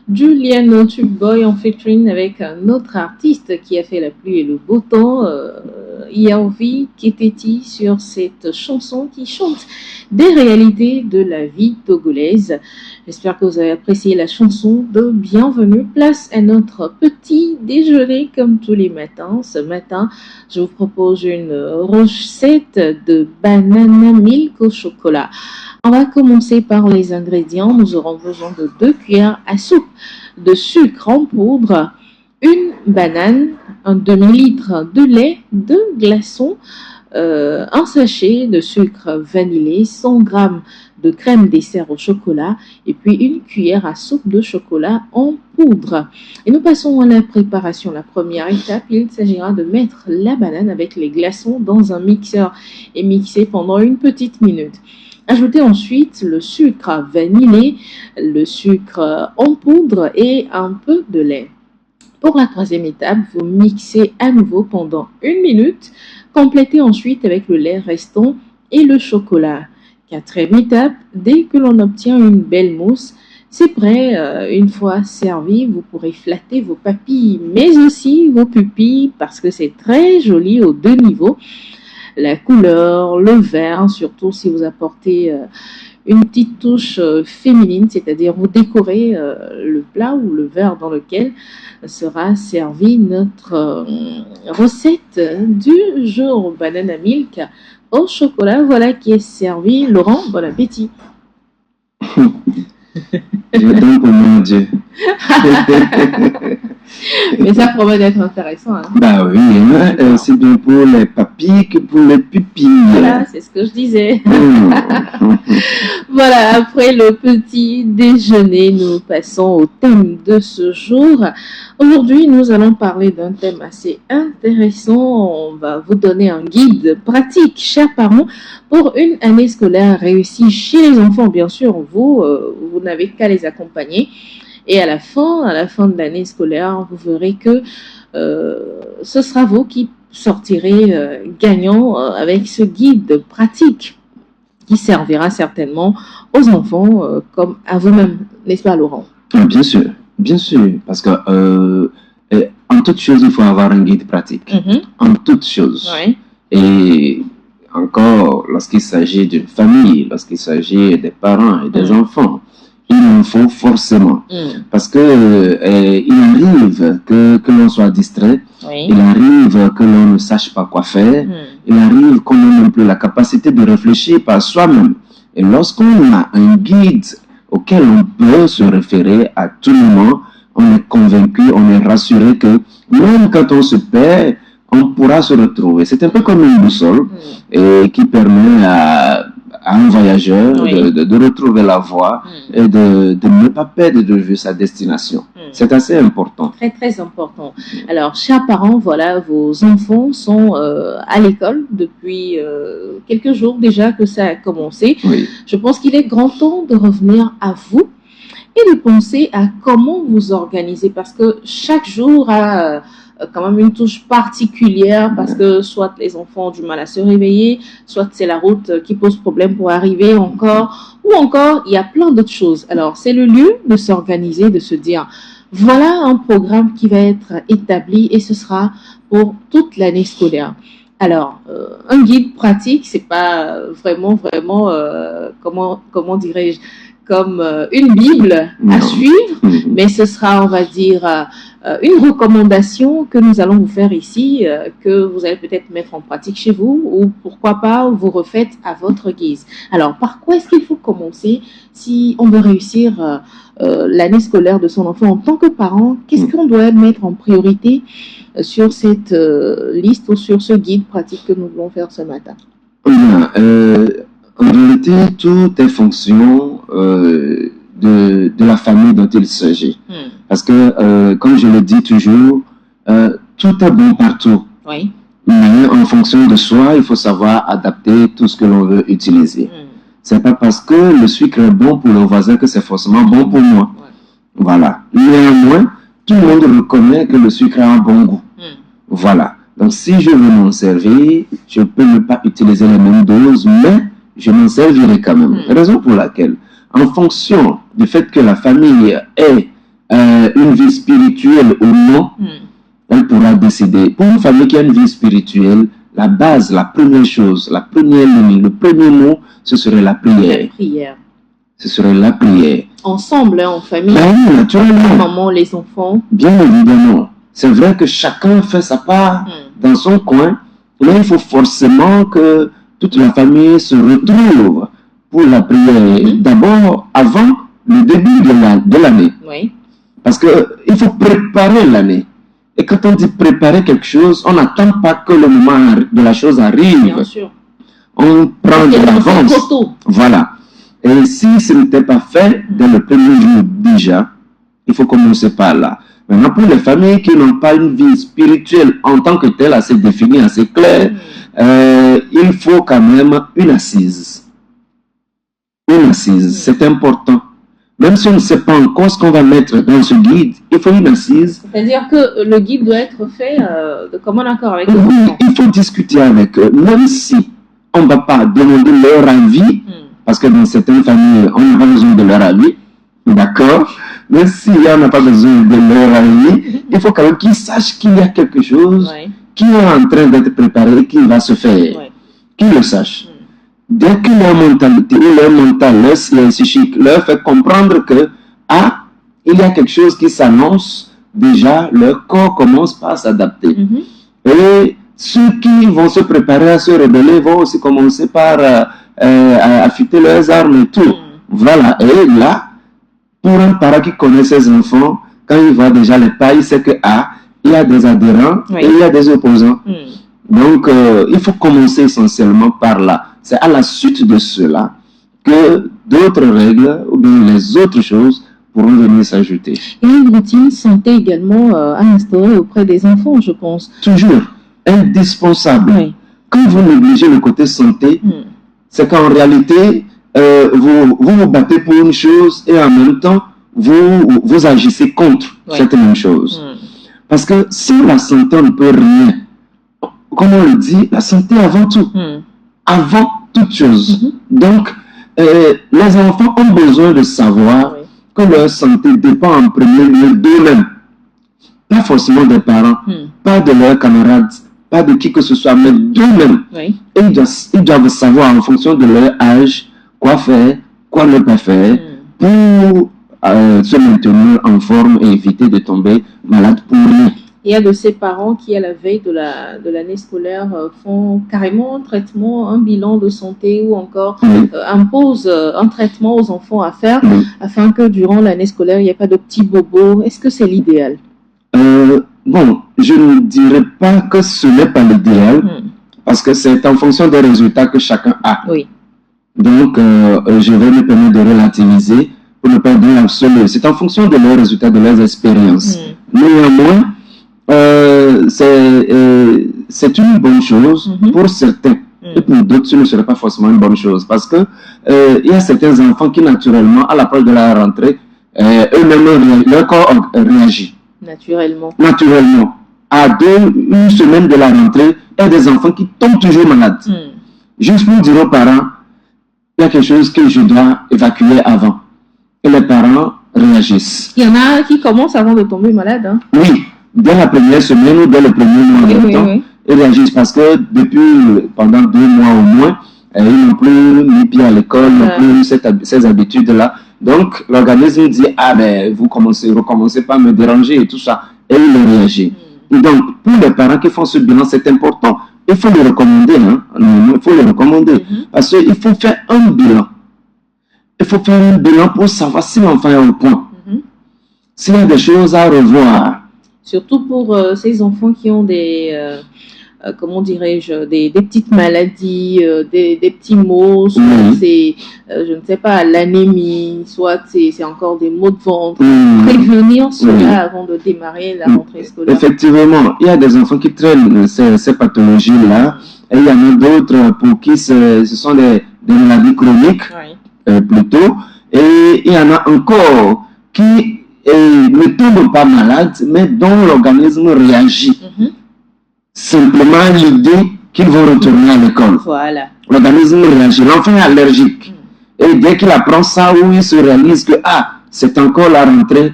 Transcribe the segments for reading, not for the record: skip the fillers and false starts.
Juliano Boy en featuring avec un autre artiste qui a fait la pluie et le beau temps, Yaovi Keteti, sur cette chanson qui chante des réalités de la vie togolaise. J'espère que vous avez apprécié la chanson de Bienvenue. Place à notre petit déjeuner comme tous les matins. Ce matin, je vous propose une recette de banana milk au chocolat. On va commencer par les ingrédients. Nous aurons besoin de 2 cuillères à soupe de sucre en poudre, une banane, un demi-litre de lait, 2 glaçons, un sachet de sucre vanillé, 100 g de crème dessert au chocolat et puis une cuillère à soupe de chocolat en poudre. Et nous passons à la préparation. La première étape, il s'agira de mettre la banane avec les glaçons dans un mixeur et mixer pendant une petite minute. Ajoutez ensuite le sucre vanillé, le sucre en poudre et un peu de lait. Pour la troisième étape, vous mixez à nouveau pendant une minute. Complétez ensuite avec le lait restant et le chocolat. Quatrième étape, dès que l'on obtient une belle mousse, c'est prêt. Une fois servi, vous pourrez flatter vos papilles, mais aussi vos pupilles parce que c'est très joli aux 2 niveaux. La couleur, le vert, surtout si vous apportez une petite touche féminine, c'est-à-dire vous décorez le plat ou le verre dans lequel sera servi notre recette du jour, banana milk au chocolat. Voilà qui est servi. Laurent, bon appétit. Je donne pour mon Dieu. Mais ça promet d'être intéressant. Hein. Bah oui, hein, aussi bien pour les papilles que pour les pupilles. Voilà, c'est ce que je disais. Voilà, après le petit déjeuner, nous passons au thème de ce jour. Aujourd'hui, nous allons parler d'un thème assez intéressant. On va vous donner un guide pratique, chers parents, pour une année scolaire réussie chez les enfants. Bien sûr, vous n'avez qu'à les accompagner. Et à la fin de l'année scolaire, vous verrez que ce sera vous qui sortirez gagnant avec ce guide pratique qui servira certainement aux enfants comme à vous-même, n'est-ce pas Laurent? Bien sûr, parce que en toute chose, il faut avoir un guide pratique. En toute chose. Oui. Et encore, lorsqu'il s'agit d'une famille, lorsqu'il s'agit des parents et des enfants, il en faut forcément. Parce que il arrive que l'on soit distrait, oui. Il arrive que l'on ne sache pas quoi faire, il arrive qu'on n'ait même plus la capacité de réfléchir par soi-même. Et lorsqu'on a un guide auquel on peut se référer à tout moment, on est convaincu, on est rassuré que même quand on se perd, on pourra se retrouver. C'est un peu comme une boussole et qui permet à un voyageur de retrouver la voie et de ne pas perdre de vue sa destination. C'est assez important. Très, très important. Alors, chers parents, voilà, vos enfants sont à l'école depuis quelques jours déjà que ça a commencé. Oui. Je pense qu'il est grand temps de revenir à vous et de penser à comment vous organiser parce que chaque jour a quand même une touche particulière parce que soit les enfants ont du mal à se réveiller, soit c'est la route qui pose problème pour arriver encore, ou encore il y a plein d'autres choses. Alors c'est le lieu de s'organiser, de se dire voilà un programme qui va être établi et ce sera pour toute l'année scolaire. Alors un guide pratique, c'est pas vraiment comment dirais-je, comme une Bible à suivre, mais ce sera, on va dire, une recommandation que nous allons vous faire ici, que vous allez peut-être mettre en pratique chez vous, ou pourquoi pas, vous refaites à votre guise. Alors, par quoi est-ce qu'il faut commencer si on veut réussir l'année scolaire de son enfant en tant que parent? Qu'est-ce qu'on doit mettre en priorité sur cette liste ou sur ce guide pratique que nous voulons faire ce matin? En réalité, tout est fonction de la famille dont il s'agit. Parce que, comme je le dis toujours, tout est bon partout. Oui. Mais en fonction de soi, il faut savoir adapter tout ce que l'on veut utiliser. C'est pas parce que le sucre est bon pour le voisin que c'est forcément bon pour moi. Voilà. Néanmoins, tout le monde reconnaît que le sucre a un bon goût. Voilà. Donc, si je veux m'en servir, je peux ne pas utiliser les mêmes doses, mais je m'en servirai quand même. Raison pour laquelle, en fonction du fait que la famille est une vie spirituelle ou non, elle pourra décider. Pour une famille qui a une vie spirituelle, la base, la première chose, la première ligne, le premier mot, ce serait la prière. La prière. Ce serait la prière. Ensemble, hein, en famille. Ben, naturellement. La maman, les enfants. Bien évidemment. C'est vrai que chacun fait sa part dans son coin. Mais il faut forcément que toute la famille se retrouve pour la prière. D'abord, avant le début de l'année. Oui. Parce qu'il faut préparer l'année. Et quand on dit préparer quelque chose, on n'attend pas que le moment de la chose arrive. Bien sûr. On prend de l'avance. Voilà. Et si ce n'était pas fait dès le premier jour déjà, il faut commencer par là. Maintenant, pour les familles qui n'ont pas une vie spirituelle en tant que telle, assez définie, assez claire, il faut quand même une assise. Une assise, c'est important. Même si on ne sait pas encore ce qu'on va mettre dans ce guide, il faut une assise. C'est-à-dire que le guide doit être fait de commun accord avec les enfants. Oui, il faut discuter avec eux. Même si on ne va pas demander leur avis, parce que dans certaines familles, on n'a pas besoin de leur avis, d'accord? Mais si on n'a pas besoin de leur avis, il faut quand même qu'ils sachent qu'il y a quelque chose qui est en train d'être préparé et qui va se faire. Qu'ils le sachent. Dès que leur mentalité ou leur mental, leur psychique leur fait comprendre que, il y a quelque chose qui s'annonce, déjà, leur corps commence par s'adapter. Et ceux qui vont se préparer à se rebeller vont aussi commencer par affûter leurs armes et tout. Voilà. Et là, pour un parent qui connaît ses enfants, quand il voit déjà les pas, il sait que, il y a des adhérents et il y a des opposants. Donc, il faut commencer essentiellement par là. C'est à la suite de cela que d'autres règles ou bien les autres choses pourront venir s'ajouter. Et une routine santé également à instaurer auprès des enfants, je pense. Toujours indispensable. Oui. Quand vous négligez le côté santé, c'est qu'en réalité, vous battez pour une chose et en même temps, vous agissez contre cette même chose. Parce que sans la santé, on ne peut rien. Comme on le dit, la santé avant tout. Avant toute chose. Donc, les enfants ont besoin de savoir que leur santé dépend en premier lieu d'eux-mêmes. Pas forcément des parents, pas de leurs camarades, pas de qui que ce soit, mais d'eux-mêmes. Et ils doivent savoir en fonction de leur âge quoi faire, quoi ne pas faire pour se maintenir en forme et éviter de tomber malade pour rien. Il y a de ces parents qui, à la veille de l'année scolaire, font carrément un traitement, un bilan de santé ou encore imposent un traitement aux enfants à faire afin que durant l'année scolaire, il n'y ait pas de petits bobos. Est-ce que c'est l'idéal? Bon, je ne dirais pas que ce n'est pas l'idéal parce que c'est en fonction des résultats que chacun a. Oui. Donc, je vais me permettre de relativiser pour ne pas dire l'absolu. C'est en fonction de leurs résultats, de leurs expériences. Néanmoins, c'est une bonne chose pour certains. Et pour d'autres, ce ne serait pas forcément une bonne chose. Parce que il y a certains enfants qui, naturellement, à l'approche de la rentrée, eux-mêmes, leur corps réagit. Naturellement. À une semaine de la rentrée, il y a des enfants qui tombent toujours malades. Juste pour dire aux parents, il y a quelque chose que je dois évacuer avant. Et les parents réagissent. Il y en a qui commencent avant de tomber malade. Hein? Oui. Dès la première semaine ou dès le premier mois de temps, ils réagissent parce que depuis, pendant 2 mois au moins, ils n'ont plus mis pied à l'école, n'ont plus ces habitudes-là. Donc, l'organisme dit, ben, vous recommencez pas à me déranger et tout ça. Et ils réagissent. Donc, pour les parents qui font ce bilan, c'est important. Il faut le recommander. Il faut le recommander. Parce qu'il faut faire un bilan. Il faut faire un bilan pour savoir si l'enfant est au point. S'il y a des choses à revoir. Surtout pour ces enfants qui ont des, comment dirais-je, des petites maladies, des petits maux, soit c'est, je ne sais pas, l'anémie, soit c'est encore des maux de ventre. Prévenir cela avant de démarrer la rentrée scolaire. Effectivement, il y a des enfants qui traînent ces pathologies-là, et il y en a d'autres pour qui ce sont des maladies chroniques, plutôt, et il y en a encore qui ne tombent pas malades, mais dont l'organisme réagit. Simplement à l'idée qu'ils vont retourner à l'école. Voilà. L'organisme réagit. L'enfant est allergique. Et dès qu'il apprend ça, ou il se réalise que, c'est encore la rentrée,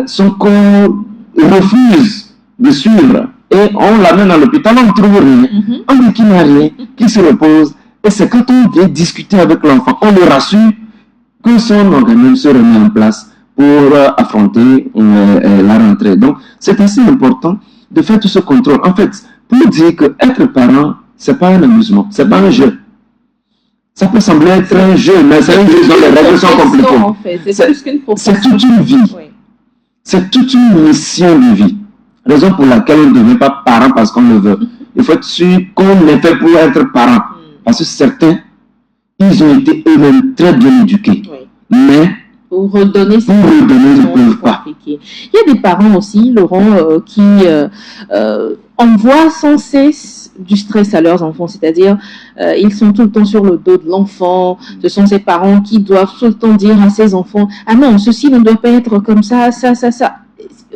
son corps refuse de suivre. Et on l'amène à l'hôpital, on ne trouve rien. On dit qu'il n'a rien, qu'il se repose. Et c'est quand on vient discuter avec l'enfant, on le rassure que son organisme se remet en place pour affronter la rentrée. Donc, c'est assez important de faire tout ce contrôle. En fait, pour dire que être parent, c'est pas un amusement, c'est pas un jeu. Ça peut sembler être un jeu, mais c'est un jeu dont les règles sont compliquées. En fait. C'est toute une vie. Oui. C'est toute une mission de vie. Raison pour laquelle on ne devient pas parent parce qu'on le veut. Il faut être sûr qu'on est fait pour être parent. Parce que certains, ils ont été eux-mêmes très bien éduqués. Oui. Mais pour redonner, ils ne peuvent pas. Il y a des parents aussi, Laurent, qui envoient sans cesse du stress à leurs enfants, c'est-à-dire ils sont tout le temps sur le dos de l'enfant. Ce sont ces parents qui doivent tout le temps dire à ses enfants: ah non, ceci ne doit pas être comme ça, ça.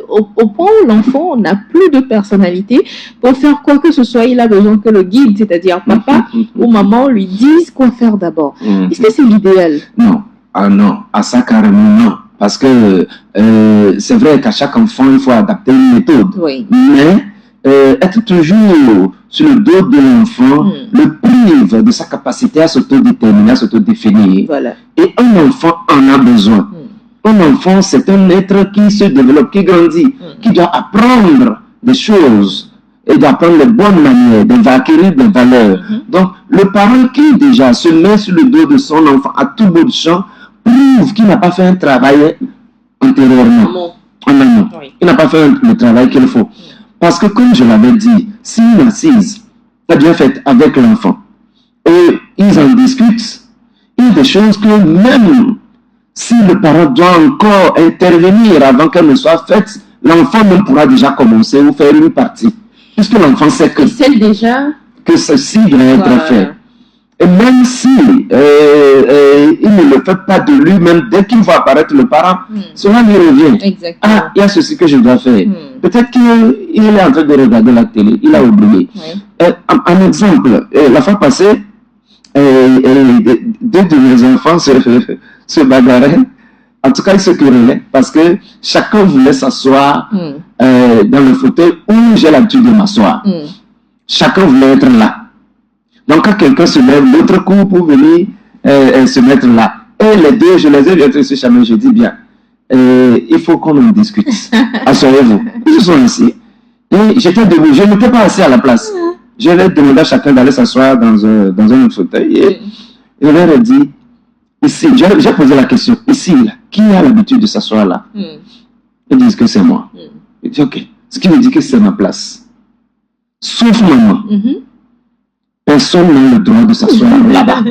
Au point où l'enfant n'a plus de personnalité pour faire quoi que ce soit, il a besoin que le guide, c'est-à-dire papa ou maman, lui disent quoi faire d'abord. Est-ce que c'est l'idéal? Non. Ah non, à ça carrément non. Parce que c'est vrai qu'à chaque enfant, il faut adapter une méthode. Oui. Mais être toujours sur le dos de l'enfant le prive de sa capacité à s'autodéterminer, à s'autodéfinir. Voilà. Et un enfant en a besoin. Un enfant, c'est un être qui se développe, qui grandit, qui doit apprendre des choses et d'apprendre les bonnes manières, d'acquérir des valeurs. Donc, le parent qui déjà se met sur le dos de son enfant à tout bout de champ prouve qu'il n'a pas fait un travail antérieurement. En amont. Oui. Il n'a pas fait le travail qu'il faut. Parce que, comme je l'avais dit, si une assise est bien faite avec l'enfant et ils en discutent, il y a des choses que même si le parent doit encore intervenir avant qu'elle ne soit faite, l'enfant ne pourra déjà commencer ou faire une partie. Puisque l'enfant sait que, déjà que ceci doit être fait. Et même si il ne le fait pas de lui-même, dès qu'il voit apparaître le parent, cela lui revient. Exactement. Ah, il y a ceci que je dois faire. Peut-être qu'il est en train de regarder la télé, il a oublié. Un exemple, la fois passée, deux de mes enfants se bagarraient. En tout cas, ils se querellaient parce que chacun voulait s'asseoir dans le fauteuil où j'ai l'habitude de m'asseoir. Chacun voulait être là. Donc, quand quelqu'un se lève, l'autre court pour venir se mettre là. Et les deux, je les ai vus sur chemin. Je dis bien, il faut qu'on en discute. Asseyez-vous. Ils se sont assis. Et j'étais debout. Je n'étais pas assis à la place. Je leur ai demandé à chacun d'aller s'asseoir dans un autre fauteuil. Et je leur ai dit, ici, j'ai posé la question, ici, là, qui a l'habitude de s'asseoir là? Ils disent que c'est moi. Je dis, ok. Ce qui veut dire que c'est ma place. Sauf maman. Personne n'a le droit de s'asseoir là-bas.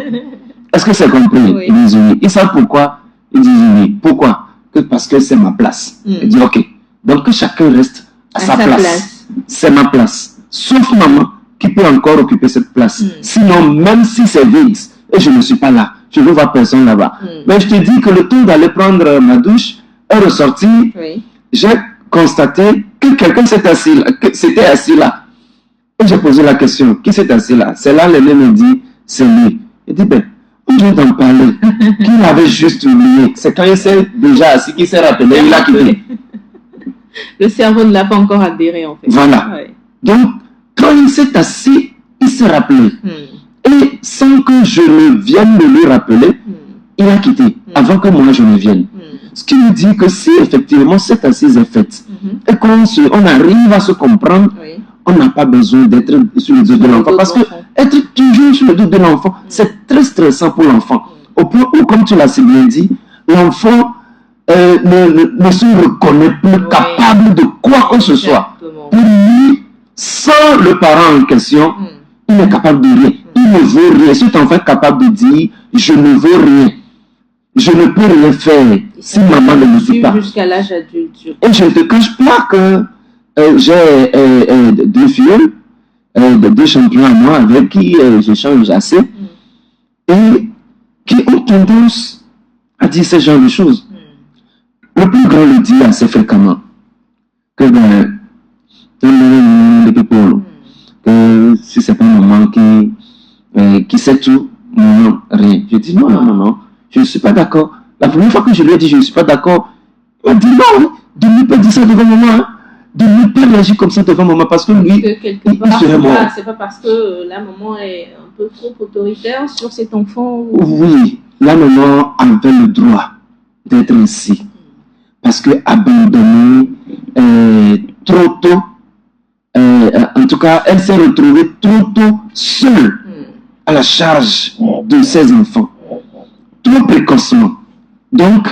Est-ce que c'est compris? Oui. Ils disent oui. Ils savent pourquoi? Ils disent oui. Pourquoi? Parce que c'est ma place. Je dis ok. Donc que chacun reste à sa place. C'est ma place. Sauf maman qui peut encore occuper cette place. Sinon, même si c'est vide et je ne suis pas là, je ne vois personne là-bas. Mais je te dis que le temps d'aller prendre ma douche est ressorti. J'ai constaté que quelqu'un s'était assis là. Et j'ai posé la question, qui s'est assis là? C'est là, l'aîné me dit, c'est lui. Il dit, ben, on vient d'en parler. Qu'il avait juste oublié. C'est quand il s'est déjà assis qu'il s'est rappelé, il a quitté. Le cerveau ne l'a pas encore adhéré, en fait. Voilà. Ouais. Donc, quand il s'est assis, il s'est rappelé. Et sans que je ne vienne de lui rappeler, il a quitté, avant que moi je ne vienne. Ce qui nous dit que si effectivement cette assise est faite, et qu'on arrive à se comprendre, on n'a pas besoin d'être sur le dos de l'enfant. Parce que être toujours sur le dos de l'enfant, c'est très stressant pour l'enfant. Au point où, comme tu l'as si bien dit, l'enfant ne se reconnaît plus capable de quoi que ce soit. Pour lui, sans le parent en question, il est capable de rien. Il ne veut rien. Si tu en fais capable de dire, je ne veux rien, je ne peux rien faire si maman ne me dit pas. Jusqu'à l'âge adulte. Et je ne te cache pas que j'ai deux filles, deux champions à moi avec qui j'échange assez, et qui ont tendance à dire ce genre de choses. Le plus grand le dit assez fréquemment que que si c'est pas maman qui sait tout, non, rien. Je dis non, je ne suis pas d'accord. La première fois que je lui ai dit je ne suis pas d'accord, il m'a dit non, de ne pas dire ça devant maman, hein, de ne pas réagir comme ça devant maman, parce que lui, il serait mort. C'est pas parce que la maman est un peu trop autoritaire sur cet enfant. Oui, la maman avait le droit d'être ainsi. Parce que abandonnée trop tôt, en tout cas, elle s'est retrouvée trop tôt seule à la charge de ses enfants, trop précocement. Donc,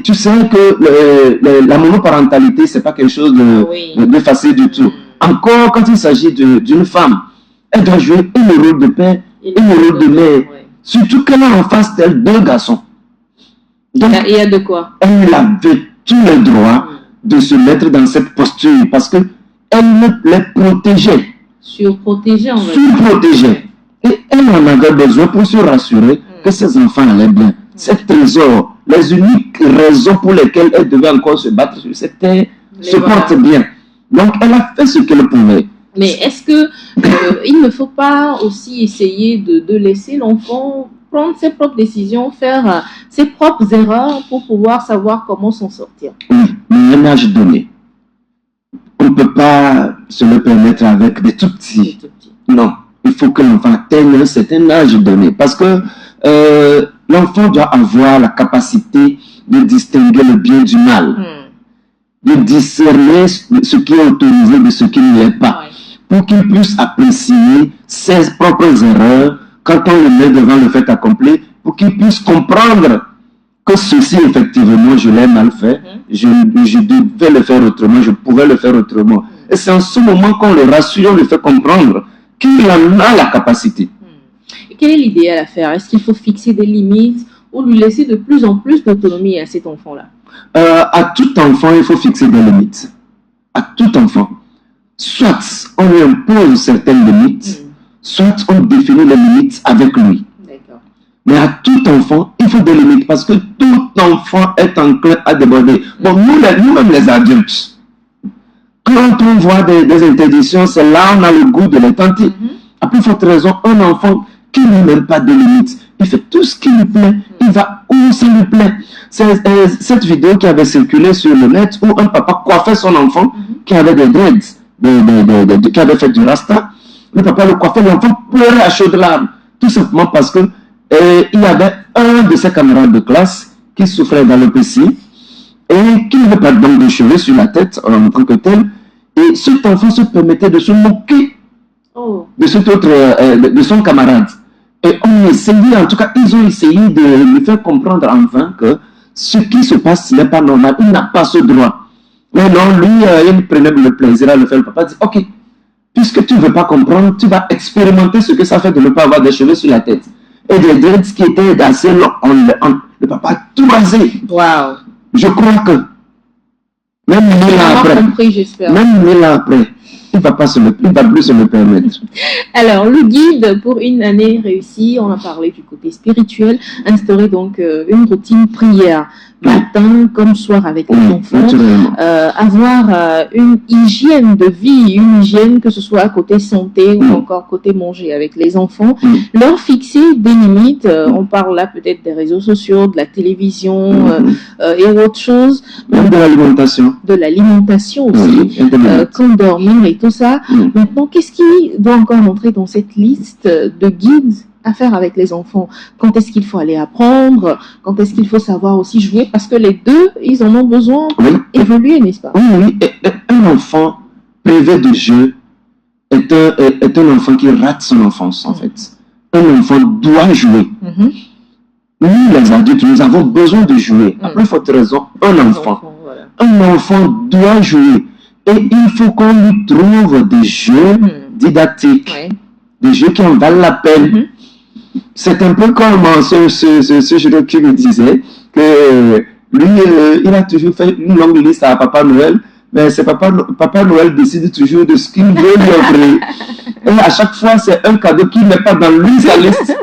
tu sais que la monoparentalité, c'est pas quelque chose de facile du tout. Encore quand il s'agit d'une femme, elle doit jouer le rôle de père et le rôle de mère. Surtout qu'elle a en face d'elle 2 garçons. Donc, il y a de quoi. Elle avait tous les droits de se mettre dans cette posture parce que elle les protégeait. Surprotégeait, en fait. Surprotégeait. Et elle en avait besoin pour se rassurer que ses enfants allaient bien. Ces trésors, les uniques raisons pour lesquelles elle devait encore se battre, c'était se porte bien. Donc, elle a fait ce qu'elle pouvait. Mais est-ce que il ne faut pas aussi essayer de laisser l'enfant prendre ses propres décisions, faire ses propres erreurs pour pouvoir savoir comment s'en sortir? Oui, mais à un âge donné. On ne peut pas se le permettre avec des tout petits. Non, il faut que l'enfant atteigne un certain âge donné. Parce que l'enfant doit avoir la capacité de distinguer le bien du mal. De discerner ce qui est autorisé de ce qui ne l'est pas. Pour qu'il puisse apprécier ses propres erreurs quand on le met devant le fait accompli, pour qu'il puisse comprendre que ceci, effectivement, je l'ai mal fait, je devais le faire autrement, je pouvais le faire autrement. Et c'est en ce moment qu'on le rassure, on le fait comprendre qu'il en a la capacité. Et quel est l'idéal à faire? Est-ce qu'il faut fixer des limites ou lui laisser de plus en plus d'autonomie à cet enfant-là? À tout enfant, il faut fixer des limites. À tout enfant. Soit on lui impose certaines limites, soit on définit les limites avec lui. Mais à tout enfant, il faut des limites parce que tout enfant est enclin à déborder. Bon, nous-mêmes les adultes, quand on voit des interdictions, c'est là on a le goût de les tenter. À plus forte raison, un enfant qui n'a même pas de limites, il fait tout ce qui lui plaît, il va où ça lui plaît. C'est cette vidéo qui avait circulé sur le net où un papa coiffait son enfant qui avait des dreads, qui avait fait du rasta. Le papa le coiffait, l'enfant pleurait à chaudes larmes, tout simplement parce que il y avait un de ses camarades de classe qui souffrait d'alopécie et qui n'avait pas donc de cheveux sur la tête en tant que tel. Et cet enfant se permettait de se moquer de cet autre, de son camarade. Et on essayait, en tout cas, ils ont essayé de lui faire comprendre en vain que ce qui se passe n'est pas normal. Il n'a pas ce droit. Mais non, lui, il prenait le plaisir à le faire. Le papa dit, ok, puisque tu ne veux pas comprendre, tu vas expérimenter ce que ça fait de ne pas avoir des cheveux sur la tête. Et des dreads qui étaient assez longs, le papa a tout rasé. Wow. Je crois que même 1000 ans après, il ne va plus se le permettre. Alors, le guide pour une année réussie, on a parlé du côté spirituel, instaurer donc une routine prière, matin comme soir avec les enfants, avoir une hygiène de vie, une hygiène que ce soit à côté santé ou encore côté manger avec les enfants, leur fixer des limites, on parle là peut-être des réseaux sociaux, de la télévision et autre chose. Même de l'alimentation. De l'alimentation aussi, quand dormir et tout ça. Maintenant, qu'est-ce qui doit encore entrer dans cette liste de guides à faire avec les enfants? Quand est-ce qu'il faut aller apprendre? Quand est-ce qu'il faut savoir aussi jouer? Parce que les deux, ils en ont besoin pour évoluer, n'est-ce pas? Oui. Un enfant privé de jeu est un enfant qui rate son enfance, en fait. Un enfant doit jouer. Nous, les adultes, nous avons besoin de jouer. À plus forte raison, un enfant. Un enfant doit jouer. Et il faut qu'on lui trouve des jeux didactiques, des jeux qui en valent la peine. C'est un peu comme ce jeu qui me disait que lui, il a toujours fait une longue liste à Papa Noël, mais c'est Papa Noël décide toujours de ce qu'il veut lui offrir. Et à chaque fois, c'est un cadeau qui n'est pas dans lui sa liste.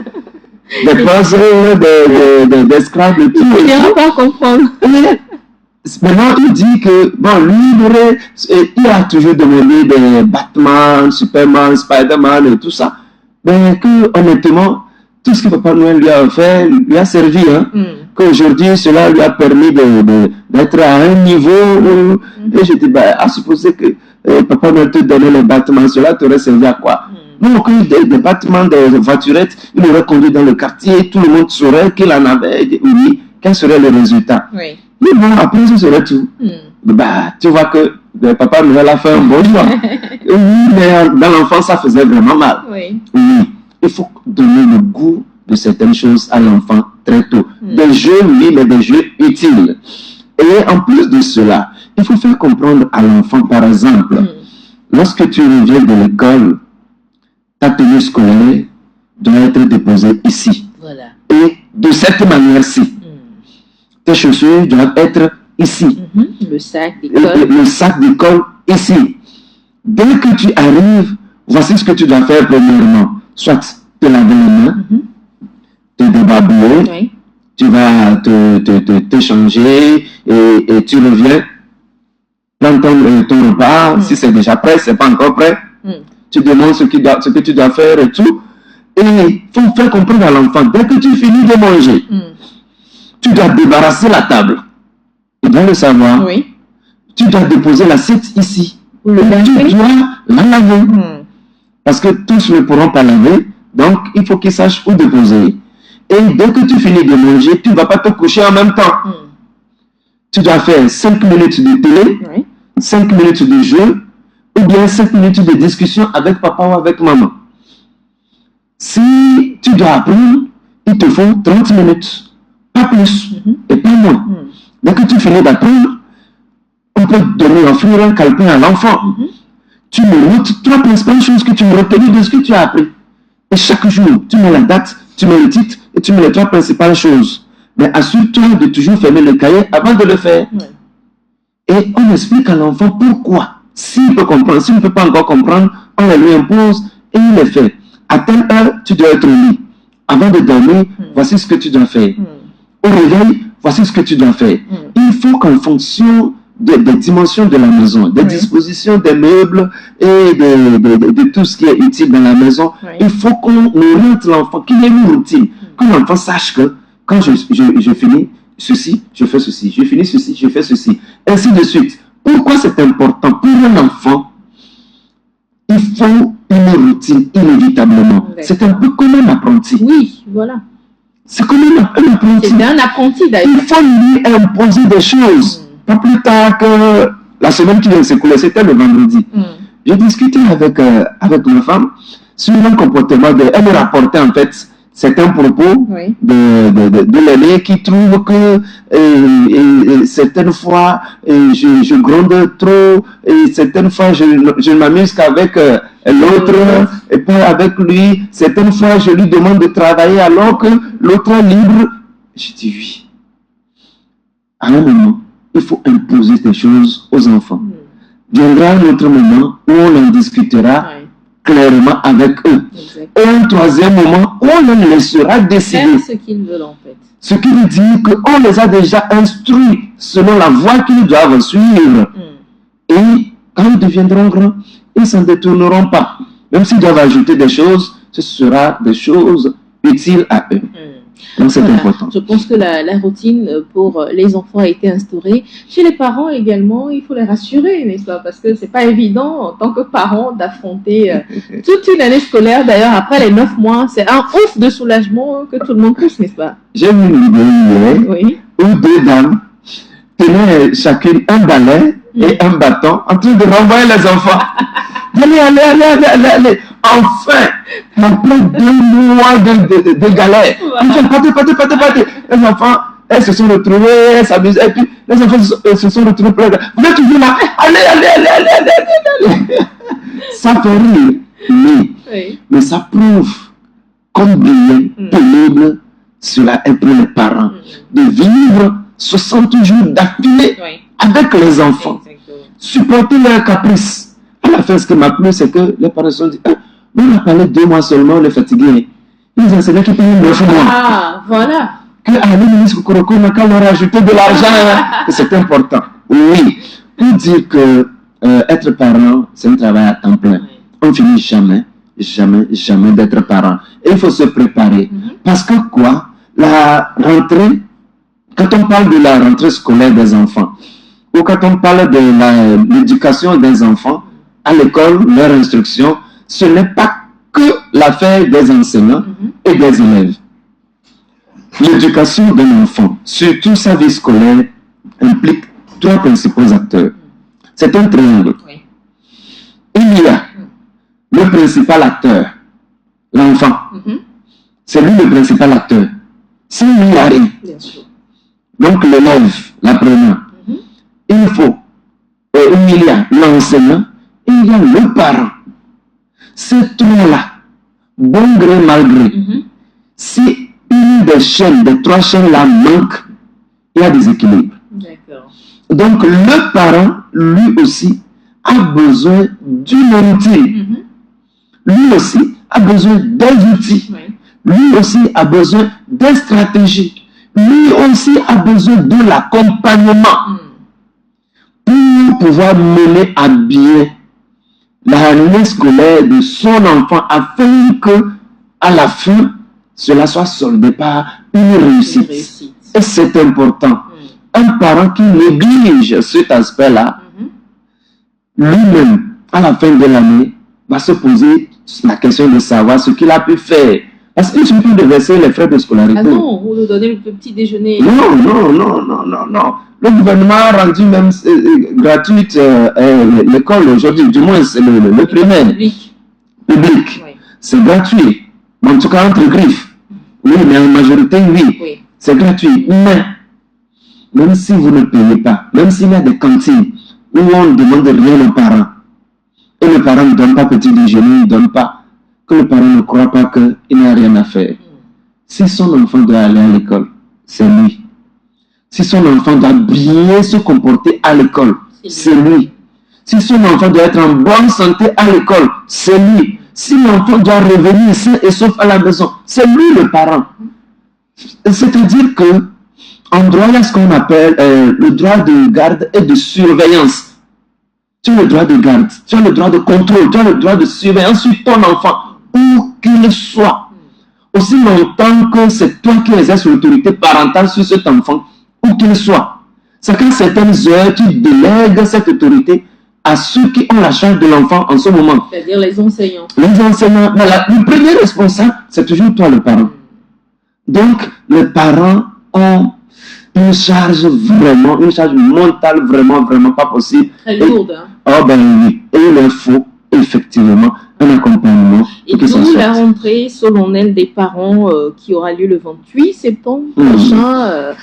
Des puzzles, des scrabbles, tout. Il n'ira pas comprendre. Maintenant, il dit que, bon, lui, il a toujours demandé des Batman, Superman, Spider-Man et tout ça. Mais que, honnêtement, tout ce que Papa Noël lui a fait, lui a servi. Hein? qu'aujourd'hui, cela lui a permis d'être à un niveau où, et je dis, bah, à supposer que papa ne te donnait les bâtiments, cela t'aurait servi à quoi? Non, que des bâtiments de voiturettes, il aurait conduit dans le quartier, tout le monde saurait qu'il en avait. Oui, quel serait le résultat? Oui. Mais bon, après, ce serait tout. Bah, tu vois que papa Noël a fait un bon choix. Oui, mais dans l'enfance, ça faisait vraiment mal. Oui. Oui, il faut donner le goût de certaines choses à l'enfant très tôt. Des jeux, oui, mais des jeux utiles. Et en plus de cela, il faut faire comprendre à l'enfant, par exemple, lorsque tu reviens de l'école, ta tenue scolaire doit être déposée ici. Voilà. Et de cette manière-ci. Tes chaussures doivent être ici. Le sac d'école. Le sac d'école ici. Dès que tu arrives, voici ce que tu dois faire premièrement. Soit te laver les mains, te débarbouiller, Oui. tu vas te changer et tu reviens, prends ton repas. Si c'est déjà prêt, c'est pas encore prêt. Tu demandes ce que tu dois faire et tout. Et il faut faire comprendre à l'enfant, dès que tu finis de manger, tu dois débarrasser la table. Il doit le savoir. Oui. Tu dois déposer l'assiette ici. Le tu dois la laver. Parce que tous ne pourront pas laver, donc il faut qu'ils sachent où déposer. Et dès que tu finis de manger, tu ne vas pas te coucher en même temps. Tu dois faire 5 minutes de télé, 5 minutes de jeu, ou bien 5 minutes de discussion avec papa ou avec maman. Si tu dois apprendre, il te faut 30 minutes. Pas plus et pas moins. Dès que tu finis d'apprendre, on peut donner, offrir un calepin à l'enfant. Tu me notes 3 principales choses que tu me retenu de ce que tu as appris. Et chaque jour, tu mets la date, tu mets le titre et tu mets les 3 principales choses. Mais assure-toi de toujours fermer le cahier avant de le faire. Et on explique à l'enfant pourquoi. S'il peut comprendre, s'il ne peut pas encore comprendre, on le lui impose et il le fait. À telle heure, tu dois être au lit. Avant de dormir, voici ce que tu dois faire. Au réveil, voici ce que tu dois faire. Il faut qu'en fonction des dimensions de la maison, des dispositions des meubles et de tout ce qui est utile dans la maison, il faut qu'on oriente l'enfant, qu'il ait une routine, que l'enfant sache que quand je finis ceci, je fais ceci, je finis ceci, je fais ceci, ainsi de suite. Pourquoi c'est important? Pour un enfant, il faut une routine inévitablement. C'est un peu comme un apprenti. Oui, voilà. C'est comme un apprenti. C'est un apprenti d'ailleurs. Il faut lui imposer des choses. Pas plus tard que la semaine qui vient de s'écouler, c'était le vendredi. J'ai discuté avec ma femme sur un comportement elle me rapportait en fait certains propos de l'aîné qui trouve que certaines fois je gronde trop et certaines fois je ne m'amuse qu'avec l'autre et pas avec lui. Certaines fois je lui demande de travailler alors que l'autre est libre. Je dis oui. À un moment, il faut imposer des choses aux enfants. Viendra un autre moment où on en discutera clairement avec eux. Et un troisième moment où on les laissera décider. Faire ce qu'ils veulent en fait. Ce qui veut dire qu'on les a déjà instruits selon la voie qu'ils doivent suivre. Et quand ils deviendront grands, ils ne s'en détourneront pas. Même s'ils doivent ajouter des choses, ce sera des choses utiles à eux. Donc c'est important. Je pense que la routine pour les enfants a été instaurée. Chez les parents également, il faut les rassurer, n'est-ce pas? Parce que c'est pas évident en tant que parent d'affronter toute une année scolaire. D'ailleurs, après les 9 mois, c'est un ouf de soulagement que tout le monde pousse, n'est-ce pas? J'ai vu une vidéo hier où 2 dames tenaient chacune un balai et un bâton en train de renvoyer les enfants. Allez. Enfin, après 2 mois de galère, enfin, partez. Les enfants, elles se sont retrouvées, elles s'amusent, et puis les enfants se sont retrouvés plein de... Vous êtes toujours là, allez. Ça fait rire, mais ça prouve combien pénible cela est pour les parents de vivre 60 jours d'affilée avec les enfants, supporter leurs caprices. À la fin, ce qui m'a plu, c'est que les parents se sont dit, on a parlé 2 mois seulement, on est fatigué. Ils enseignaient qu'ils payaient 9 mois. Ah, voilà. Que à la ministre Koroko n'a qu'à leur ajouter de l'argent, que c'est important. Oui, pour dire que être parent, c'est un travail à temps plein. On finit jamais d'être parent. Et il faut se préparer. Parce que quoi? La rentrée quand on parle de la rentrée scolaire des enfants, ou quand on parle de l'éducation des enfants, à l'école, leur instruction, ce n'est pas que l'affaire des enseignants et des élèves. L'éducation d'un enfant, surtout sa vie scolaire, implique trois principaux acteurs. C'est un triangle. Oui. Il y a le principal acteur, l'enfant. C'est lui le principal acteur. S'il y arrive, donc l'élève, l'apprenant, il faut, il y a l'enseignant, il y a le parent. Ces trois-là, bon gré, mal gré, si une des chaînes, des trois chaînes-là manque, il y a des équilibres. Donc le parent, lui aussi, a besoin d'une routine. Lui aussi a besoin des outils. Lui aussi a besoin des stratégies. Lui aussi a besoin de l'accompagnement pour pouvoir mener à bien l'année scolaire de son enfant afin que, à la fin, cela soit soldé par une réussite. Et c'est important. Un parent qui néglige cet aspect-là, lui-même, à la fin de l'année, va se poser la question de savoir ce qu'il a pu faire. Parce qu'il suffit de verser les frais de scolarité. Ah non, ou de donner le petit déjeuner. Non, non, non, non, non, non. Le gouvernement a rendu même gratuite l'école aujourd'hui, du moins c'est le primaire. Public. Oui. C'est gratuit. En tout cas, entre griffes. Oui, mais en majorité, oui. C'est gratuit. Mais, même si vous ne payez pas, même s'il y a des cantines où on ne demande rien aux parents, et le parent ne donne pas petit déjeuner, il ne donne pas, que le parent ne croit pas qu'il n'a rien à faire. Si son enfant doit aller à l'école, c'est lui. Si son enfant doit bien se comporter à l'école, c'est lui. Si son enfant doit être en bonne santé à l'école, c'est lui. Si l'enfant doit revenir sain et sauf à la maison, c'est lui le parent. C'est-à-dire que en droit, il y a ce qu'on appelle le droit de garde et de surveillance. Tu as le droit de garde, tu as le droit de contrôle, tu as le droit de surveillance sur ton enfant, où qu'il soit. Aussi longtemps que c'est toi qui exerces l'autorité parentale sur cet enfant, où qu'il soit. C'est qu'à certaines heures, tu délègues cette autorité à ceux qui ont la charge de l'enfant en ce moment. C'est-à-dire les enseignants. Les enseignants. Mais le premier responsable, c'est toujours toi le parent. Donc, les parents ont une charge vraiment, une charge mentale vraiment, vraiment pas possible. Très lourde. Oh ben oui. Et il leur faut effectivement un accompagnement. Et d'où la rentrée solennelle des parents qui aura lieu le 28 septembre prochain.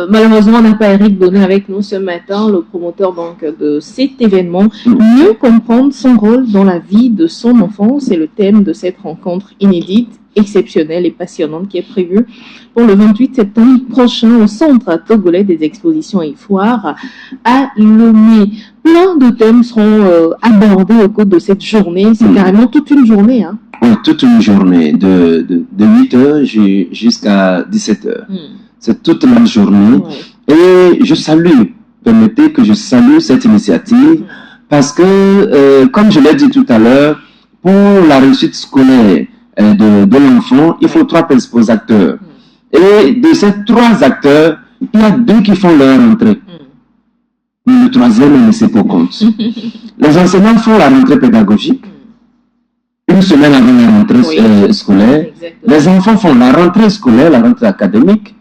Malheureusement, on n'a pas Eric Bonnet avec nous ce matin, le promoteur donc de cet événement. Mieux comprendre son rôle dans la vie de son enfant, c'est le thème de cette rencontre inédite, exceptionnelle et passionnante qui est prévue pour le 28 septembre prochain au Centre togolais des expositions et foires à Lomé. Plein de thèmes seront abordés au cours de cette journée. C'est carrément toute une journée. Hein. Oui, toute une journée, de 8h jusqu'à 17h. C'est toute la journée. Et je salue, permettez que je salue cette initiative parce que, comme je l'ai dit tout à l'heure, pour la réussite scolaire de l'enfant, il faut trois principaux acteurs. Et de ces trois acteurs, il y a deux qui font leur entrée. Mais le troisième est laissé pour compte. Les enseignants font la rentrée pédagogique. Une semaine avant la rentrée scolaire. Exactement. Les enfants font la rentrée scolaire, la rentrée académique.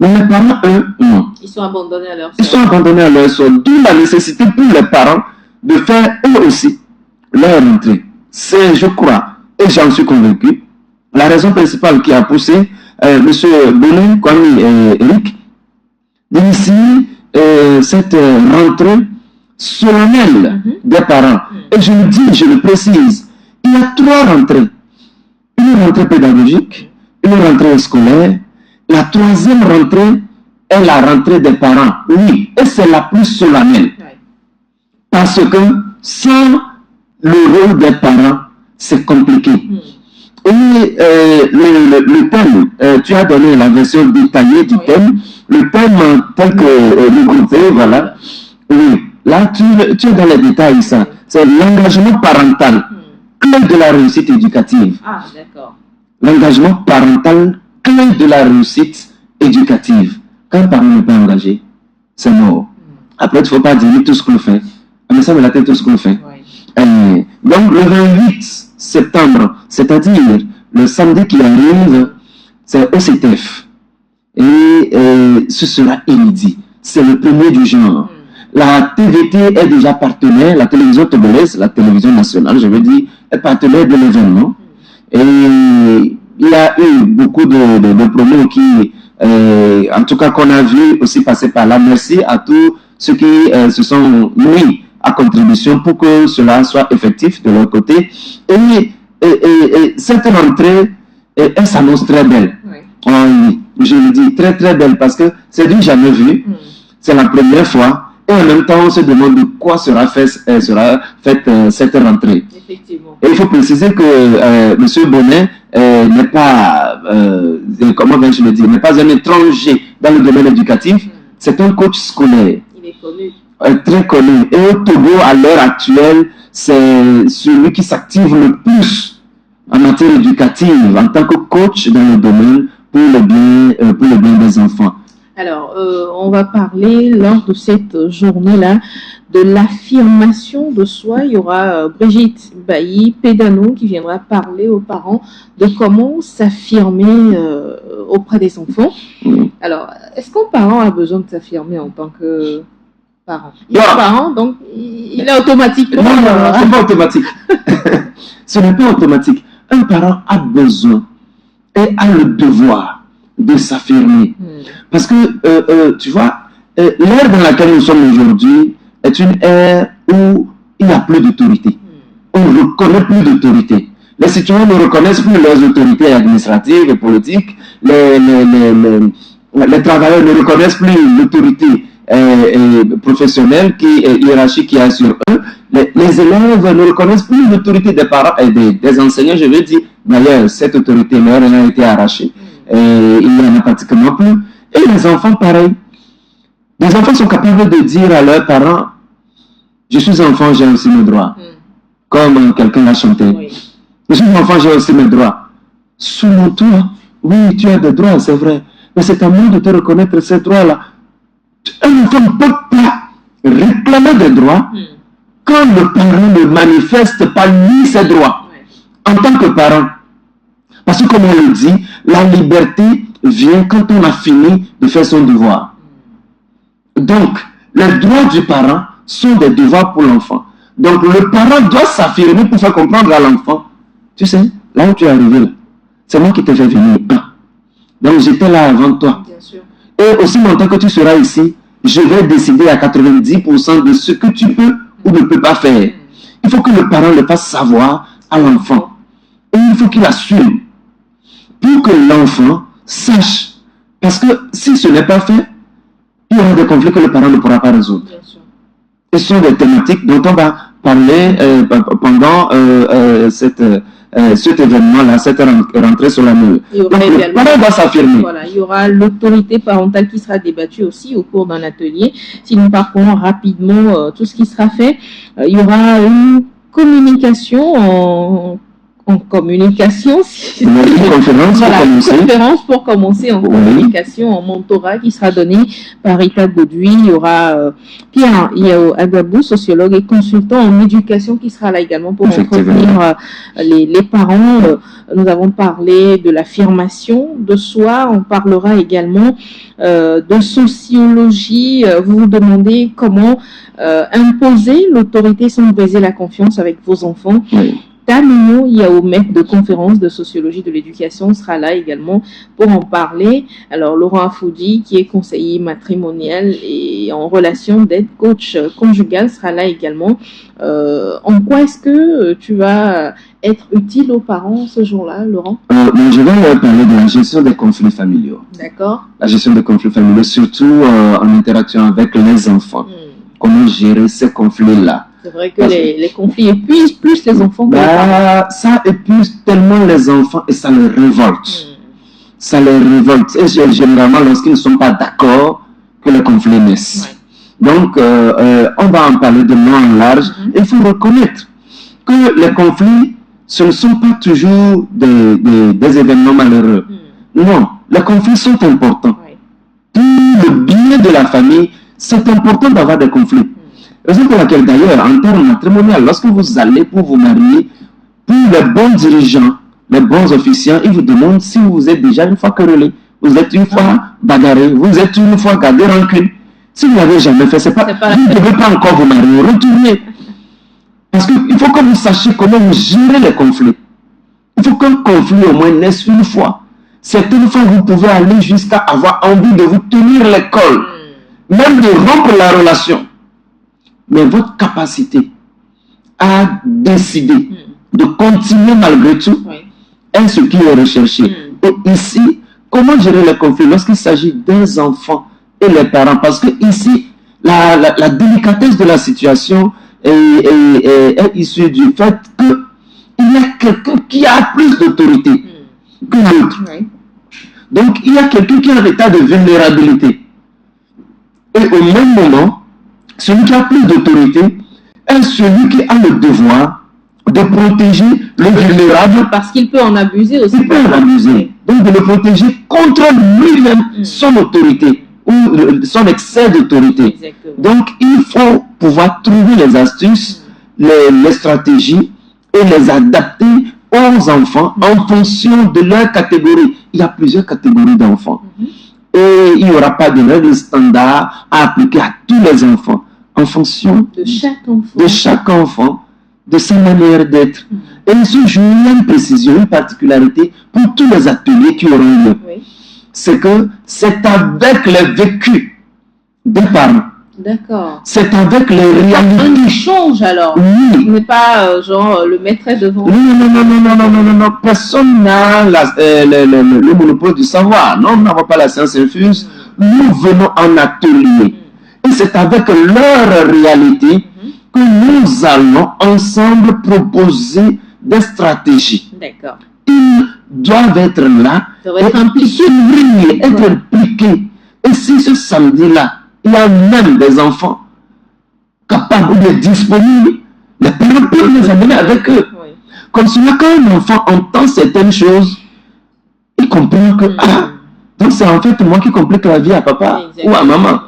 Mais les parents, eux, non. Ils sont abandonnés à leur sort. Ils sont abandonnés à leur sort. D'où la nécessité pour les parents de faire eux aussi leur rentrée. C'est, je crois, et j'en suis convaincu, la raison principale qui a poussé M. Bonnet, Kwame et Eric d'initier cette rentrée solennelle des parents. Et je le dis, je le précise, il y a trois rentrées. Une rentrée pédagogique, une rentrée scolaire. La troisième rentrée est la rentrée des parents. Oui, et c'est la plus solennelle. Parce que sans le rôle des parents, c'est compliqué. Et le thème, tu as donné la version détaillée du thème, le thème tel que regroupé, voilà. Oui, là tu es dans les détails, ça. C'est l'engagement parental, clé de la réussite éducative. Ah, d'accord. L'engagement parental, clé de la réussite éducative. un parent n'est pas engagé, c'est mort. Après, il ne faut pas dire tout ce qu'on fait. Mais ça me l'a tout ce qu'on fait. Donc, le 28 septembre, c'est-à-dire le samedi qui arrive, c'est OCTF. Et ce sera inédit. C'est le premier du genre. La TVT est déjà partenaire, la télévision togolaise, la télévision nationale, je veux dire, est partenaire de l'événement. Et il y a eu beaucoup de promos qui, en tout cas, qu'on a vu aussi passer par là. Merci à tous ceux qui se sont mis à contribution pour que cela soit effectif de leur côté. Et cette rentrée, elle s'annonce très belle. Oui, je le dis, très très belle, parce que c'est du jamais vu. C'est la première fois. Et en même temps, on se demande de quoi sera faite cette rentrée. Effectivement. Et il faut préciser que M. Bonnet n'est pas, comment vais-je le dire, n'est pas un étranger dans le domaine éducatif. C'est un coach scolaire. Il est connu. Très connu. Et au Togo, à l'heure actuelle, c'est celui qui s'active le plus en matière éducative en tant que coach dans le domaine pour le bien des enfants. Alors, on va parler lors de cette journée-là de l'affirmation de soi. Il y aura Brigitte Bailly, pédano, qui viendra parler aux parents de comment s'affirmer auprès des enfants. Alors, est-ce qu'un parent a besoin de s'affirmer en tant que parent? Il est parent, donc il est automatiquement... Non, ce n'est pas automatique. Ce n'est pas automatique. Un parent a besoin et a le devoir de s'affirmer. Parce que, tu vois, l'ère dans laquelle nous sommes aujourd'hui est une ère où il n'y a plus d'autorité. On ne reconnaît plus d'autorité. Les citoyens ne reconnaissent plus leurs autorités administratives et politiques. Les travailleurs ne reconnaissent plus l'autorité professionnelle hiérarchique qui est sur eux. Les élèves ne reconnaissent plus l'autorité des parents et des enseignants, je veux dire. D'ailleurs, cette autorité leur a été arrachée. Il n'y en a pratiquement plus. Et les enfants, pareil. Les enfants sont capables de dire à leurs parents, je suis enfant, j'ai aussi mes droits. Comme quelqu'un l'a chanté. Oui. Je suis enfant, j'ai aussi mes droits. Selon toi, oui, tu as des droits, c'est vrai. Mais c'est à moi de te reconnaître ces droits-là. Un enfant ne peut pas réclamer des droits quand le parent ne manifeste pas lui ses droits. En tant que parent. Parce que comme on le dit, la liberté vient quand on a fini de faire son devoir. Donc, les droits du parent sont des devoirs pour l'enfant. Donc, le parent doit s'affirmer pour faire comprendre à l'enfant. Tu sais, là où tu es arrivé, là, c'est moi qui t'ai fait venir. Donc, j'étais là avant toi. Bien sûr. Et aussi longtemps que tu seras ici, je vais décider à 90% de ce que tu peux ou ne peux pas faire. Il faut que le parent le fasse savoir à l'enfant. Et il faut qu'il assume. Pour que l'enfant sache. Parce que si ce n'est pas fait, il y aura des conflits que le parent ne pourra pas résoudre. Bien sûr. Ce sont des thématiques dont on va parler pendant cet événement-là, cette rentrée solennelle. Donc, le parent doit s'affirmer. Voilà, il y aura l'autorité parentale qui sera débattue aussi au cours d'un atelier. Si nous parcourons rapidement tout ce qui sera fait, il y aura une communication en communication, une conférence voilà, pour commencer. Conférence pour commencer en communication, en mentorat qui sera donné par Rita Goudouin. Il y aura Pierre Agabou, sociologue et consultant en éducation, qui sera là également pour entretenir les parents. Nous avons parlé de l'affirmation de soi. On parlera également de sociologie. Vous vous demandez comment imposer l'autorité sans briser la confiance avec vos enfants. Oui. Tamino Yao, maître de conférence de sociologie de l'éducation, sera là également pour en parler. Alors, Laurent Afoudi, qui est conseiller matrimonial et en relation d'aide coach conjugal, sera là également. En quoi est-ce que tu vas être utile aux parents ce jour-là, Laurent? Je vais parler de la gestion des conflits familiaux. D'accord. La gestion des conflits familiaux, surtout en interaction avec les enfants. Comment gérer ces conflits-là? C'est vrai que les conflits épuisent plus les enfants que les parents. Ça épuise tellement les enfants et ça les révolte. Ça les révolte. Et généralement, lorsqu'ils ne sont pas d'accord, que les conflits naissent. Donc, on va en parler de long en large. Il faut reconnaître que les conflits, ce ne sont pas toujours des événements malheureux. Non, les conflits sont importants. pour le bien de la famille, c'est important d'avoir des conflits. Raison pour laquelle d'ailleurs, en termes matrimonial, lorsque vous allez pour vous marier, pour les bons dirigeants, les bons officiants, ils vous demandent si vous êtes déjà une fois querellé, vous êtes une fois bagarré, vous êtes une fois gardé rancune. Si vous n'avez jamais fait, vous ne devez pas encore vous marier, retournez. Parce qu'il faut que vous sachiez comment vous gérez les conflits. Il faut qu'un conflit au moins naisse une fois. Certaines fois, vous pouvez aller jusqu'à avoir envie de vous tenir les cols, même de rompre la relation. Mais votre capacité à décider de continuer malgré tout est ce qui est recherché. Et ici, comment gérer les conflits lorsqu'il s'agit des enfants et les parents? Parce que ici, la délicatesse de la situation est issue du fait qu'il y a quelqu'un qui a plus d'autorité que l'autre. Donc, il y a quelqu'un qui est en état de vulnérabilité. Et au même moment, celui qui a plus d'autorité est celui qui a le devoir de protéger le vulnérable. Parce qu'il peut en abuser aussi. Il peut en abuser. Donc, de le protéger contre lui-même, son autorité ou son excès d'autorité. Donc, il faut pouvoir trouver les astuces, les stratégies et les adapter aux enfants en fonction de leur catégorie. Il y a plusieurs catégories d'enfants. Et il n'y aura pas de règles standards à appliquer à tous les enfants en fonction de chaque enfant, de sa manière d'être. Et ce jour, il y a une précision, une particularité pour tous les ateliers qui auront lieu. C'est que c'est avec les vécus des parents. D'accord. C'est avec les réalités. Un échange alors. Oui. Ce n'est pas genre le maître est devant. Non. Personne n'a le monopole du savoir. Non, nous n'avons pas la science infuse. Nous venons en atelier. Et c'est avec leur réalité que nous allons ensemble proposer des stratégies. D'accord. Ils doivent être là, être impliqués. Être impliqués. Et si ce samedi-là, il y a même des enfants capables ou disponibles, les parents peuvent les amener avec eux. Comme cela, quand un enfant entend certaines choses, il comprend que, donc c'est en fait moi qui complique la vie à papa ou à maman.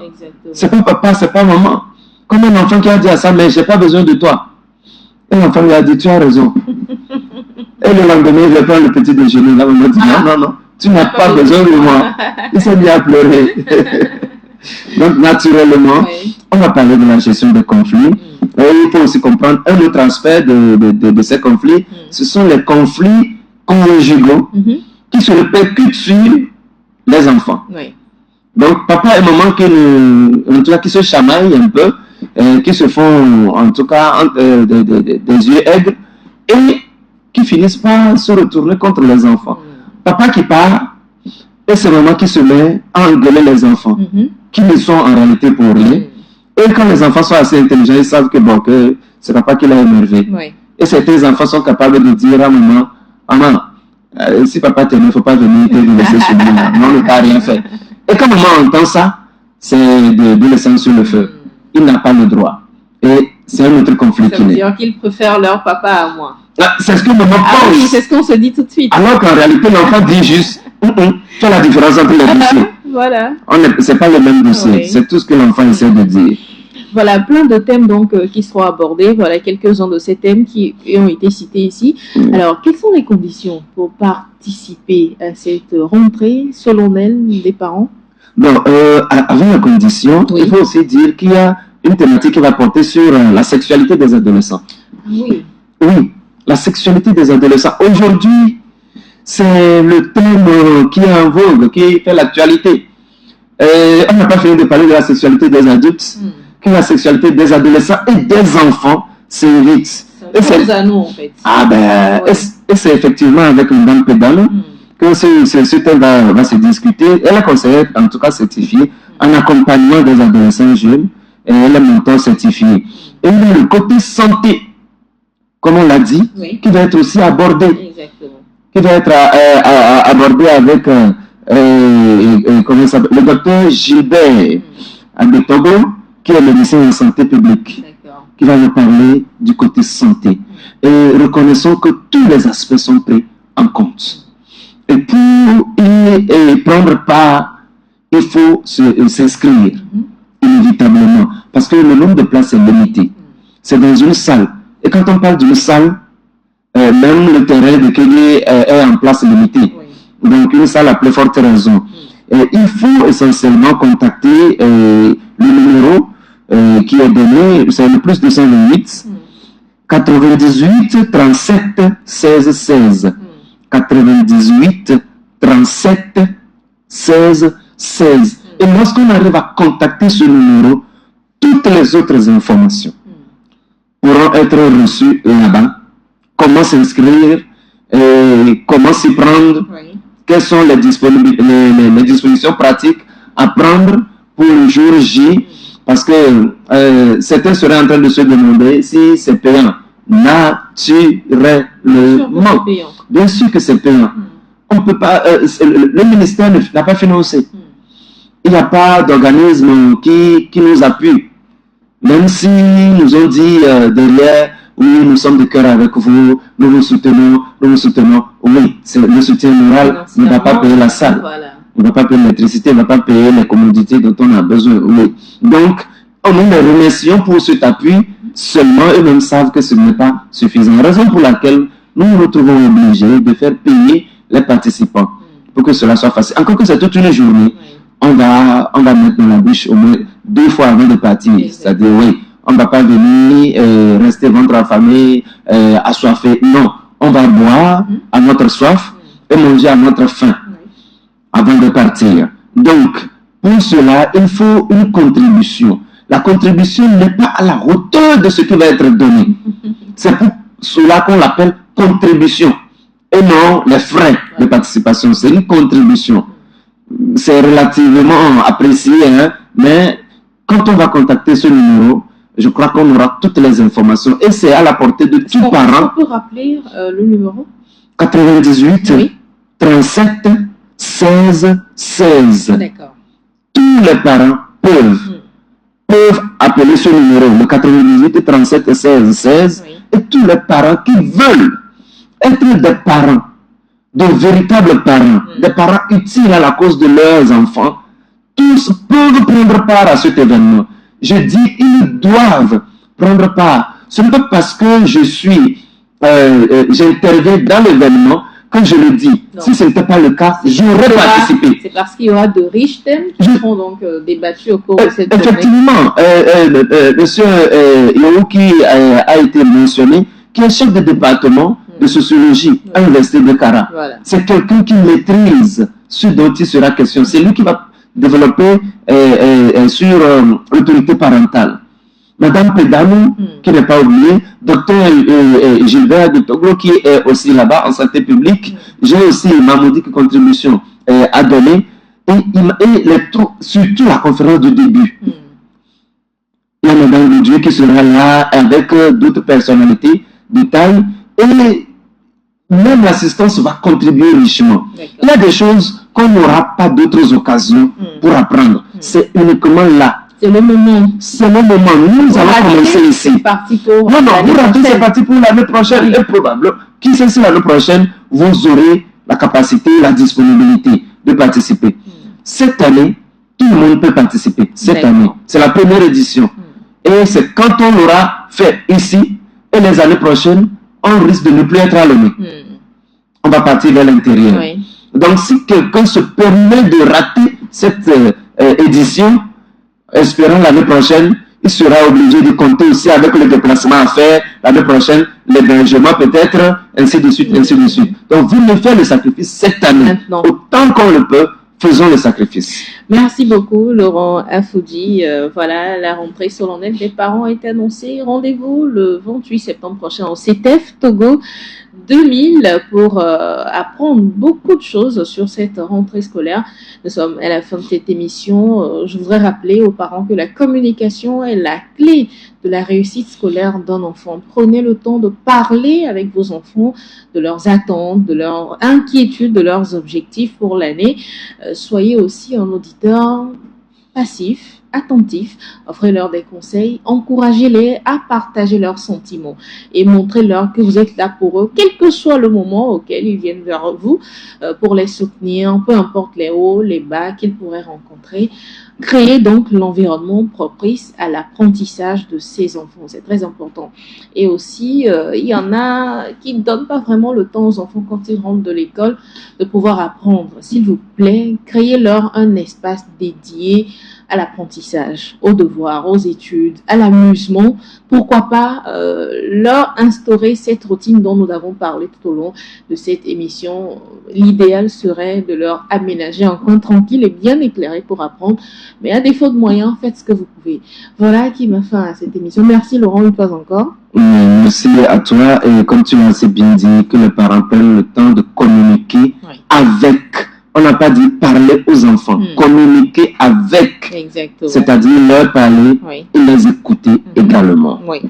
C'est pas papa, c'est pas maman. Comme un enfant qui a dit à sa mère, j'ai pas besoin de toi. Et l'enfant lui a dit, tu as raison. Et le lendemain, il prend le petit déjeuner. La maman dit, non, tu n'as pas besoin de moi. Il s'est mis à pleurer. Donc, naturellement, on va parler de la gestion des conflits. Et il faut aussi comprendre un autre aspect de ces conflits. Ce sont les conflits conjugaux qui se répercutent sur les enfants. Donc, papa et maman en tout cas, qui se chamaillent un peu, qui se font, en tout cas, des yeux aigres, et qui finissent par se retourner contre les enfants. Papa qui part, et c'est maman qui se met à engueuler les enfants, qui ne sont en réalité pour rien. Et quand les enfants sont assez intelligents, ils savent que bon, que c'est papa qui l'a énervé. Et certains enfants sont capables de dire à maman, maman, si papa t'aime, il ne faut pas venir te laisser sur moi. Non, il n'a rien fait. Et quand maman entend ça, c'est de l'essence sur le feu. Il n'a pas le droit. Et c'est un autre conflit qui naît. Ça veut dire qu'ils préfèrent leur papa à moi. C'est ce que maman pense. Ah oui, c'est ce qu'on se dit tout de suite. Alors qu'en réalité, l'enfant dit juste, tu as la différence entre les dossiers. Voilà. C'est pas le même dossier. C'est tout ce que l'enfant essaie de dire. Voilà, plein de thèmes donc qui seront abordés. Voilà quelques-uns de ces thèmes qui ont été cités ici. Alors, quelles sont les conditions pour participer à cette rentrée solennelle des parents? Bon, avant la condition, il faut aussi dire qu'il y a une thématique qui va porter sur la sexualité des adolescents. Oui. Oui, la sexualité des adolescents. Aujourd'hui, c'est le thème qui est en vogue, qui fait l'actualité. On n'a pas fini de parler de la sexualité des adultes, que la sexualité des adolescents et des enfants s'évite. C'est à nous, en fait. Ah ben, et c'est effectivement avec une dame pédale que ce thème va se discuter. Elle est conseillère, en tout cas certifiée, en accompagnement des adolescents jeunes, et elle est mentor certifiée. Et il y a le côté santé, comme on l'a dit, qui va être aussi abordé. Exactement. Qui va être abordé avec comment ça s'appelle, le docteur Gilbert Abetogo, qui est médecin en santé publique, qui va nous parler du côté santé. Et reconnaissons que tous les aspects sont pris en compte. Et pour y prendre part, il faut s'inscrire inévitablement parce que le nombre de places est limité. C'est dans une salle. Et quand on parle d'une salle, même le terrain de Kélié est en place limitée. Oui. Donc une salle à plus forte raison. Il faut essentiellement contacter le numéro qui est donné, c'est le plus 228 98 37 16 16. 98 37 16 16. Et lorsqu'on arrive à contacter ce numéro, toutes les autres informations pourront être reçues là-bas. Comment s'inscrire, comment s'y prendre, quelles sont les dispositions pratiques à prendre pour le jour J, parce que certains seraient en train de se demander si c'est payant. Naturellement. Bien sûr que c'est payant. On peut pas, le ministère n'a pas financé. Il n'y a pas d'organisme qui nous appuie. Même si nous ont dit derrière, oui, nous sommes de cœur avec vous, nous vous soutenons. Oui, le soutien moral ne va pas payer la salle. Voilà. On ne va pas payer l'électricité, on ne va pas payer les commodités dont on a besoin. Oui. Donc, nous les remercions pour cet appui, seulement eux-mêmes savent que ce n'est pas suffisant. Raison pour laquelle nous nous retrouvons obligés de faire payer les participants pour que cela soit facile. Encore que c'est toute une journée, on va mettre dans la bouche au moins 2 fois avant de partir. C'est-à-dire, oui, on ne va pas venir rester ventre affamé, assoiffé. Non, on va boire à notre soif et manger à notre faim avant de partir. Donc, pour cela, il faut une contribution. La contribution n'est pas à la hauteur de ce qui va être donné. C'est pour cela qu'on l'appelle contribution et non les frais de participation. C'est une contribution. C'est relativement apprécié, hein, mais quand on va contacter ce numéro, je crois qu'on aura toutes les informations et c'est à la portée de tout parent. On peut rappeler le numéro 98 37 16 16. D'accord. Tous les parents peuvent appeler ce numéro, le 98 37 16 16, et tous les parents qui veulent être des parents, de véritables parents, des parents utiles à la cause de leurs enfants, tous peuvent prendre part à cet événement. Je dis, ils doivent prendre part. Ce n'est pas parce que j'interviens dans l'événement que je le dis. Non. Si ce n'était pas le cas, j'aurais participé. C'est parce qu'il y aura de riches thèmes qui seront donc débattus au cours de cette journée. Effectivement, monsieur Yowuki a été mentionné, qui est chef de département de sociologie à l'Université de Kara. Voilà. C'est quelqu'un qui maîtrise ce dont il sera question. C'est lui qui va développer sur l'autorité parentale. Madame Pedano, qui n'est pas oubliée, docteur Gilbert de Toglo, qui est aussi là-bas en santé publique. J'ai aussi ma modique contribution à donner. Et surtout la conférence de début. Il y a Madame Dieu qui sera là avec d'autres personnalités de taille. Et même l'assistance va contribuer richement. Il y a des choses qu'on n'aura pas d'autres occasions pour apprendre. C'est uniquement là. C'est le moment. C'est le moment. Nous allons commencer ici. Non, vous ratez, c'est parti pour l'année prochaine. Et probable. Qui sait si l'année prochaine, vous aurez la capacité, la disponibilité de participer. Cette année, tout le monde peut participer. Cette année. C'est la première édition. Et c'est quand on l'aura fait ici, et les années prochaines, on risque de ne plus être allumé. On va partir vers l'intérieur. Oui. Donc, si quelqu'un se permet de rater cette édition, espérant l'année prochaine, il sera obligé de compter aussi avec le déplacement à faire, l'année prochaine, l'hébergement peut-être, ainsi de suite, ainsi de suite. Donc, vous me faites le sacrifice cette année. Maintenant. Autant qu'on le peut, faisons le sacrifice. Merci beaucoup, Laurent Afoudi. Voilà, la rentrée solennelle des parents est annoncée. Rendez-vous le 28 septembre prochain au CETEF Togo 2000 pour apprendre beaucoup de choses sur cette rentrée scolaire. Nous sommes à la fin de cette émission. Je voudrais rappeler aux parents que la communication est la clé de la réussite scolaire d'un enfant. Prenez le temps de parler avec vos enfants de leurs attentes, de leurs inquiétudes, de leurs objectifs pour l'année. Soyez aussi un auditeur passif, attentifs, offrez-leur des conseils, encouragez-les à partager leurs sentiments et montrez-leur que vous êtes là pour eux, quel que soit le moment auquel ils viennent vers vous, pour les soutenir, peu importe les hauts, les bas qu'ils pourraient rencontrer. Créez donc l'environnement propice à l'apprentissage de ces enfants, c'est très important. Et aussi, il y en a qui ne donnent pas vraiment le temps aux enfants quand ils rentrent de l'école de pouvoir apprendre. S'il vous plaît, créez-leur un espace dédié à l'apprentissage, aux devoirs, aux études, à l'amusement. Pourquoi pas leur instaurer cette routine dont nous avons parlé tout au long de cette émission. L'idéal serait de leur aménager un coin tranquille et bien éclairé pour apprendre. Mais à défaut de moyens, faites ce que vous pouvez. Voilà qui m'a fait à cette émission. Merci Laurent, une fois encore. Merci à toi. Et comme tu l'as assez bien dit, que les parents prennent le temps de communiquer avec. On n'a pas dit parler aux enfants, communiquer avec. Exactement. C'est-à-dire leur parler et les écouter également. Oui.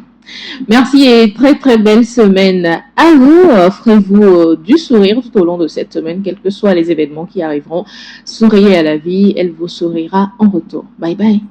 Merci et très très belle semaine à vous. Offrez-vous du sourire tout au long de cette semaine, quels que soient les événements qui arriveront. Souriez à la vie, elle vous sourira en retour. Bye bye.